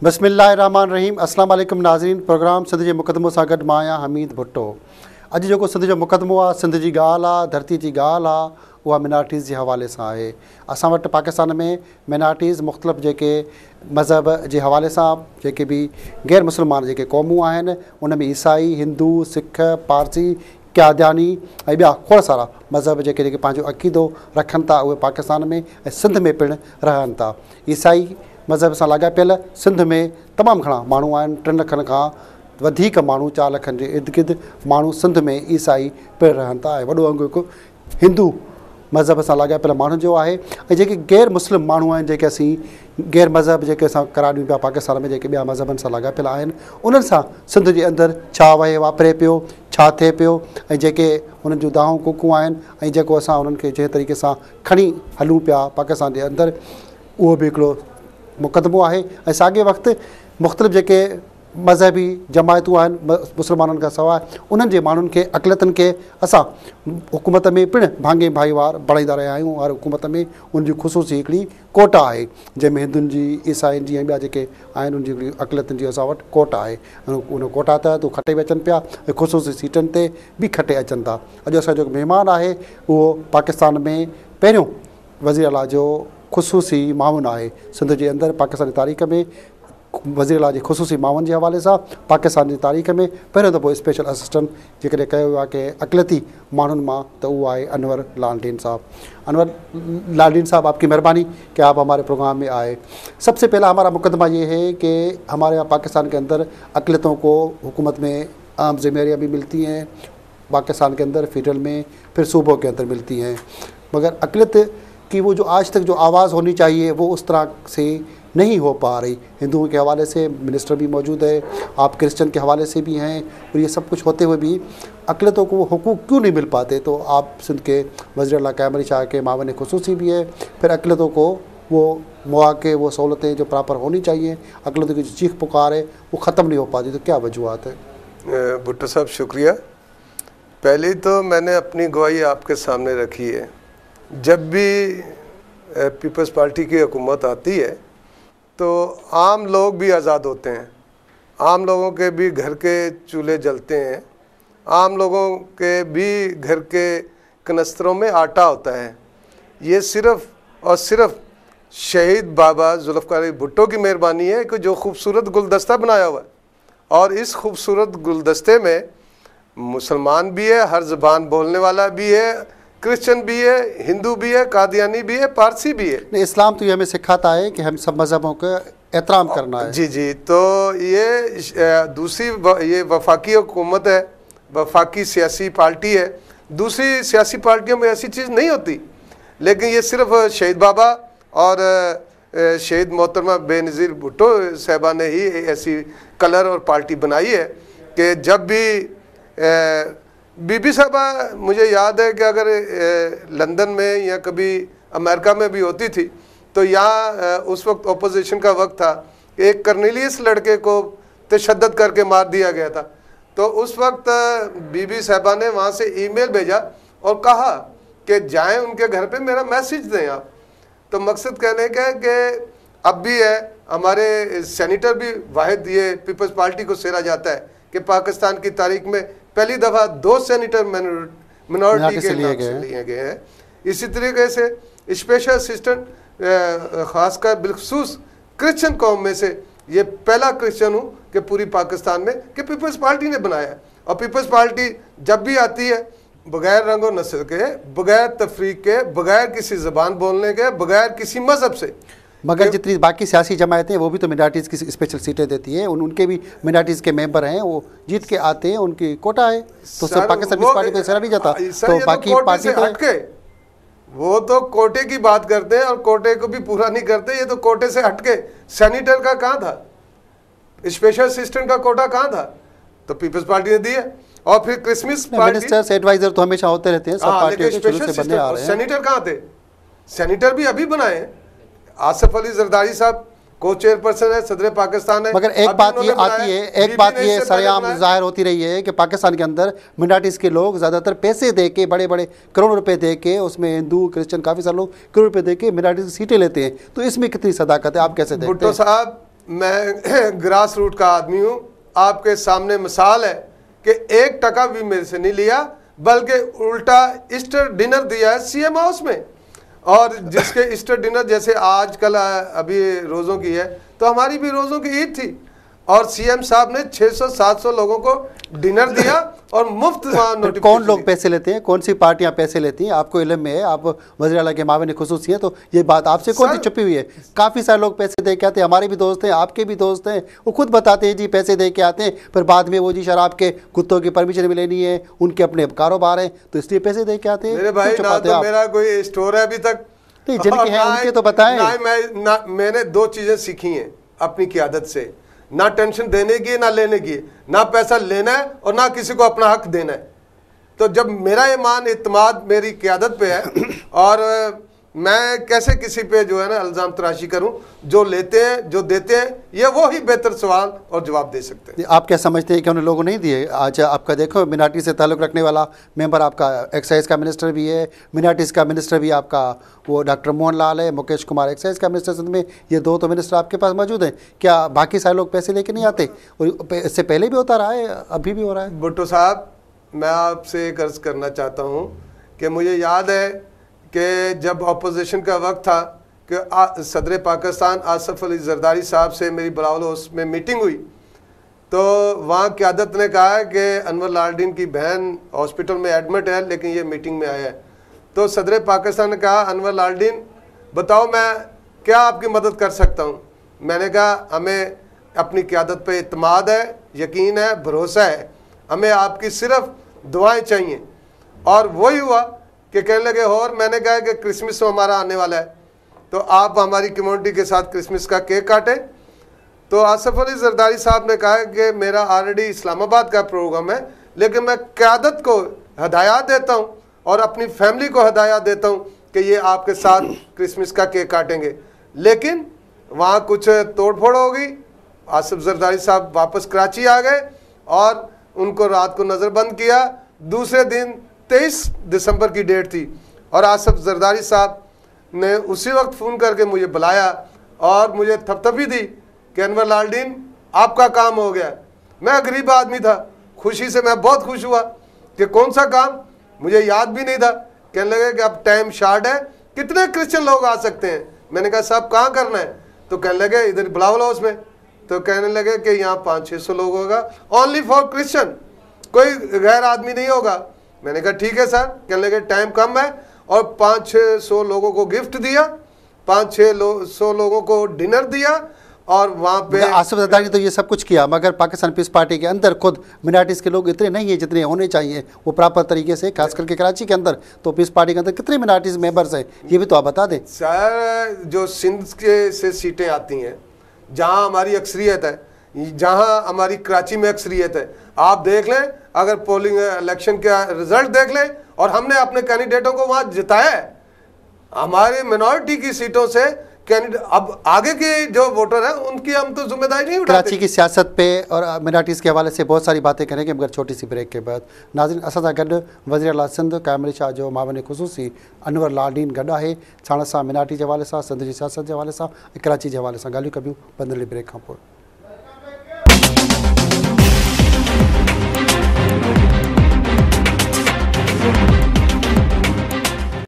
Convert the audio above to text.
बिस्मिल्लाहिर्रहमानिर्रहीम। अस्सलाम वालेकुम नाज़रीन। प्रोग्राम सिंध जे मुक़दमो सां गॾु मां आहियां हमीद भुट्टो। अॼु जेको सिंध जो मुक़दमो आहे, सिंध जी ॻाल्हि आहे, धरती जी ॻाल्हि आहे, उहा मिनारिटीज़ जे हवाले सां आहे। असां वटि पाकिस्तान में मिनारिटीज़ मुख़्तलिफ़ जेके मज़हब जे हवाले सां जेके बि गैर मुस्लमान जेके क़ौमूं आहिनि, उन में ईसाई, हिंदू, सिख, पारसी, क्यादियानी ऐं ॿिया खोड़ सारा मज़हब जेके पंहिंजो अक़ीदो रखनि था, उहे पाकिस्तान में ऐं सिंध में पिणु रहनि था। ईसाई मज़हब सां लाॻापियल सिंध में तमामु घणा माण्हू आहिनि। 3 लखनि खां वधीक माण्हू, 4 लखनि जे इर्द गिर्द माण्हू सिंध में ईसाई पिणु रहनि था। ऐं वॾो अंग हिकु हिंदू मज़हब सां लाॻापियल माण्हुनि जो आहे। ऐं जेके गैर मुस्लिम माण्हू आहिनि, जेके असीं गैर मज़हब जेके असां करार ॾियूं पिया पाकिस्तान में, जेके ॿिया मज़हबनि सां लाॻापियल आहिनि, उन्हनि सां सिंध जे अंदरि छा वापरे पियो, छा थिए पियो, ऐं जेके उन्हनि जूं दाहूं कुकूं आहिनि, ऐं जेको असां उन्हनि खे जंहिं तरीक़े सां खणी हलूं पिया पाकिस्तान जे अंदरि, उहो बि हिकिड़ो मुक़दमो आहे। ऐं साॻे वक़्तु मुख़्तलिफ़ जेके मज़हबी जमायतूं आहिनि मुस्लमाननि खां सवाइ, उन्हनि जे माण्हुनि खे, अक़लियतनि खे असां हुकूमत में पिणु भाङे भाईवार बणाईंदा रहिया आहियूं। हर हुकूमत में उनजी ख़ुशूसी हिकिड़ी कोटा आहे, जंहिंमें हिंदुनि जी, ईसाइनि जी ऐं ॿिया जेके आहिनि उनजी हिकिड़ी अक़लियतनि जी असां वटि कोटा आहे। उन कोटा तहत उहे खटे बि अचनि पिया ऐं ख़ुशूसी सीटनि ते बि खटे अचनि था। अॼु असांजो जेको महिमान आहे, उहो पाकिस्तान में पहिरियों वज़ीर आला जो ख़ुशूसी माउन आहे। सिंध जे अंदरि पाकिस्तान जी तारीख़ में वज़ीर आला जे ख़ुशूसी माउन जे हवाले सां पाकिस्तान जी तारीख़ में पहिरियों दफ़ो स्पेशल असिस्टेंट जेकॾहिं कयो वियो आहे की अक़लियती माण्हुनि मां, त उहो आहे अनवर लालडीन साहब। अनवर लालडीन साहब, आपकी मेहरबानी कि आप हमारे प्रोग्राम में आए। सबसे पहला हमारा मुकदमा ये है कि हमारे यहाँ पाकिस्तान के अंदर अक़लियतों को हुकूमत में आम ज़िम्मेदारियाँ भी मिलती हैं, पाकिस्तान के अंदर फेडरल में, फिर सूबों के अंदर मिलती हैं, मगर अक़लियत कि वो जो आज तक जो आवाज़ होनी चाहिए वो उस तरह से नहीं हो पा रही। हिंदुओं के हवाले से मिनिस्टर भी मौजूद है, आप क्रिश्चियन के हवाले से भी हैं, और ये सब कुछ होते हुए भी अक़लियतों को वो हुकूक क्यों नहीं मिल पाते? तो आप सिंध के वज़ीर आला कैमरी शाह के मावन ख़ुसूसी भी है, फिर अक़लियतों को वो मौक़े, वो सहूलतें जो प्रॉपर होनी चाहिए, अक़लियतों की जो चीख पुकार है वो ख़त्म नहीं हो पाती। तो क्या वजूहत है? भुट्टो साहब शुक्रिया। पहले तो मैंने अपनी गवाही आपके सामने रखी है। जब भी पीपल्स पार्टी की हुकूमत आती है तो आम लोग भी आज़ाद होते हैं, आम लोगों के भी घर के चूल्हे जलते हैं, आम लोगों के भी घर के कनस्तरों में आटा होता है। ये सिर्फ़ और सिर्फ शहीद बाबा जुल्फ़िकार अली भुट्टो की मेहरबानी है कि जो खूबसूरत गुलदस्ता बनाया हुआ है, और इस खूबसूरत गुलदस्ते में मुसलमान भी है, हर ज़बान बोलने वाला भी है, क्रिश्चियन भी है, हिंदू भी है, कादियानी भी है, पारसी भी है। इस्लाम तो ये हमें सिखाता है कि हम सब मज़हबों का एहतराम करना है। जी जी। तो ये दूसरी ये वफाकी हुकूमत है, वफाकी सियासी पार्टी है। दूसरी सियासी पार्टियों में ऐसी चीज़ नहीं होती, लेकिन ये सिर्फ शहीद बाबा और शहीद मोहतरमा बेनज़ीर भुट्टो साहबा ने ही ऐसी कलर और पार्टी बनाई है कि जब भी बीबी साहबा, मुझे याद है कि अगर लंदन में या कभी अमेरिका में भी होती थी तो यहाँ उस वक्त ओपोजिशन का वक्त था, एक कर्नेलियस लड़के को तशद्दद करके मार दिया गया था। तो उस वक्त बीबी साहबा ने वहाँ से ईमेल भेजा और कहा कि जाएं उनके घर पे, मेरा मैसेज दें आप। तो मकसद कहने का है कि अब भी है, हमारे सेनेटर भी वाहिद ये पीपल्स पार्टी को सेरा जाता है कि पाकिस्तान की तारीख में पहली दफ़ा 2 सेनेटर मिनॉरिटी के नाम से लिए गए हैं। इसी तरीके से स्पेशल असिस्टेंट ख़ासकर बिलखसूस क्रिश्चियन कौम में से ये पहला क्रिश्चियन हूँ कि पूरी पाकिस्तान में कि पीपल्स पार्टी ने बनाया है। और पीपल्स पार्टी जब भी आती है, बग़ैर रंग व नस्ल के, बग़ैर तफरीक के, बग़ैर किसी ज़बान बोलने के, बग़ैर किसी मज़हब से, मगर जितनी बाकी सियासी जमायतें हैं वो भी तो मिनॉरिटीज़ की स्पेशल सीटें देती हैं, उनके भी मिनॉरिटीज़ के मेंबर हैं, वो जीत के आते हैं, उनकी कोटा है। तो सब पाकिस्तान पीपल्स पार्टी को सरा नहीं जाता, तो बाकी पार्टी तो वो तो कोटे की बात करते हैं और कोटे को भी पूरा नहीं करते। ये तो कोटे से हटके सेनेटर का कहाँ था, स्पेशल असिस्टेंट का कोटा कहाँ था? तो पीपल्स पार्टी ने दिया। और फिर क्रिसमस मिनिस्टर्स एडवाइजर तो हमेशा होते रहते हैं, सब पार्टियों के शुरू से बने आ रहे हैं। सेनेटर कहाँ थे? सेनेटर भी अभी बनाए हैं। आसिफ अली जरदारी साहब को चेयरपर्सन है, सदर पाकिस्तान है। मगर एक बात ये आती है, एक बात ये सरेआम जाहिर होती रही है कि पाकिस्तान के अंदर मिनॉरिटीज़ के लोग ज़्यादातर पैसे दे के, बड़े बड़े करोड़ों रुपए दे के, उसमें हिंदू क्रिश्चियन काफ़ी सारे लोग करोड़ रुपए दे के मिनॉरिटीज़ की सीटें लेते हैं। तो इसमें कितनी सदाकत है, आप कैसे देखते हैं? भुट्टो साहब, मैं ग्रास रूट का आदमी हूँ, आपके सामने मिसाल है कि 1 टका भी मेरे से नहीं लिया, बल्कि उल्टा ईस्टर डिनर दिया है सीएम हाउस में। और जिसके ईस्टर डिनर जैसे आजकल अभी रोज़ों की है, तो हमारी भी रोज़ों की ईद थी और सीएम साहब ने 600-700 लोगों को डिनर दिया और मुफ्त वहाँ नोटिफिकेशन। कौन लोग पैसे लेते हैं, कौन सी पार्टियां पैसे लेती हैं, आपको इल्म में है? आप वज़ीर आला के मावन खुसूसी हैं, तो ये बात आपसे कौन सी छुपी हुई है? काफ़ी सारे लोग पैसे दे के आते हैं, हमारे भी दोस्त हैं, आपके भी दोस्त हैं, वो खुद बताते हैं जी पैसे दे के आते हैं, फिर बाद में वो जी शराब के कुत्तों की परमिशन भी लेनी है, उनके अपने कारोबार हैं, तो इसलिए पैसे दे के आते हैं। मेरे भाई, ना तो मेरा कोई स्टोर है अभी तक, नहीं जिनके हैं उनके तो बताएं। मैंने 2 चीज़ें सीखी हैं अपनी क़ियादत से, ना टेंशन देने की ना लेने की, ना पैसा लेना है और ना किसी को अपना हक देना है। तो जब मेरा ईमान इत्माद मेरी क़ियादत पे है और मैं कैसे किसी पे जो है ना इल्ज़ाम तराशी करूं, जो लेते हैं जो देते हैं ये वो ही बेहतर सवाल और जवाब दे सकते हैं। आप क्या समझते हैं कि उन्हें लोगों नहीं दिए? आज आपका देखो मिनाटी से ताल्लुक़ रखने वाला मेंबर आपका एक्साइज का मिनिस्टर भी है, मिनाटीज़ का मिनिस्टर भी आपका वो डॉक्टर मोहन लाल है, मुकेश कुमार एक्साइज का मिनिस्टर सिंध में, ये 2 तो मिनिस्टर आपके पास मौजूद हैं। क्या बाकी सारे लोग पैसे लेके नहीं आते? और इससे पहले भी होता रहा है, अभी भी हो रहा है? भुट्टो साहब, मैं आपसे एक अर्ज़ करना चाहता हूँ कि मुझे याद है कि जब अपोजिशन का वक्त था कि सदर पाकिस्तान आसिफ अली जरदारी साहब से मेरी बिलावल हाउस में मीटिंग हुई, तो वहाँ क़यादत ने कहा कि अनवर लालडीन की बहन हॉस्पिटल में एडमिट है लेकिन ये मीटिंग में आया है। तो सदर पाकिस्तान ने कहा, अनवर लालडीन बताओ मैं क्या आपकी मदद कर सकता हूँ। मैंने कहा हमें अपनी क़यादत पे इत्माद है, यकीन है, भरोसा है, हमें आपकी सिर्फ दुआएं चाहिए। और वही हुआ कि कहने लगे, और मैंने कहा कि क्रिसमस हमारा आने वाला है, तो आप हमारी कम्युनिटी के साथ क्रिसमस का केक काटें। तो आसिफ अली जरदारी साहब ने कहा कि मेरा ऑलरेडी इस्लामाबाद का प्रोग्राम है, लेकिन मैं क़यादत को हदायत देता हूँ और अपनी फैमिली को हदायत देता हूँ कि ये आपके साथ क्रिसमस का केक काटेंगे। लेकिन वहाँ कुछ तोड़ फोड़ हो गई, आसिफ जरदारी साहब वापस कराची आ गए और उनको रात को नज़रबंद किया। दूसरे दिन 23 दिसंबर की डेट थी और आसिफ जरदारी साहब ने उसी वक्त फ़ोन करके मुझे बुलाया और मुझे थपथपी दी कि अनवर लालडीन आपका काम हो गया। मैं गरीब आदमी था, खुशी से मैं बहुत खुश हुआ कि कौन सा काम, मुझे याद भी नहीं था। कहने लगे कि अब टाइम शार्ट है, कितने क्रिश्चियन लोग आ सकते हैं? मैंने कहा साहब कहाँ करना है? तो कहने लगे इधर बिलावल हाउस में। तो कहने लगे कि यहाँ 500-600 लोग होगा, ओनली फॉर क्रिश्चियन, कोई गैर आदमी नहीं होगा। मैंने कहा ठीक है सर। कहने लगे टाइम कम है और 500-600 लोगों को गिफ्ट दिया, 500-600 लोगों को डिनर दिया और वहाँ पे आसिफ जरदारी ने तो ये सब कुछ किया, मगर पाकिस्तान पीस पार्टी के अंदर खुद मिनाटीज़ के लोग इतने नहीं हैं जितने होने चाहिए वो प्रॉपर तरीके से, खास करके कराची के अंदर। तो पीस पार्टी के अंदर कितने मिनाटीज़ मेंबर्स हैं ये भी तो आप बता दें। सर जो सिंध के से सीटें आती हैं जहाँ हमारी अक्सरियत है, जहाँ हमारी कराची में अक्सरियत है, आप देख लें, अगर पोलिंग इलेक्शन का रिजल्ट देख लें, और हमने अपने कैंडिडेटों को वहाँ जिताया है। हमारे मिनॉरिटी की सीटों से कैंडिडेट, अब आगे के जो वोटर हैं उनकी हम तो जिम्मेदारी नहीं उठाते। कराची की सियासत पे और मिनाटीज़ के हवाले से बहुत सारी बातें करेंगे, मगर छोटी सी ब्रेक के बाद। नाज़रीन, असां सां गॾु वज़ीर आला सिंध कामिल शाह जो मावन ख़ुसूसी अनवर लालडीन गॾु आहे, साण सां मिनाटी जे हवाले सां, सिंध जी सियासत जे हवाले सां, कराची जे हवाले सां ॻाल्हियूं कबियूं पंद्रहीं ब्रेक खां पोइ।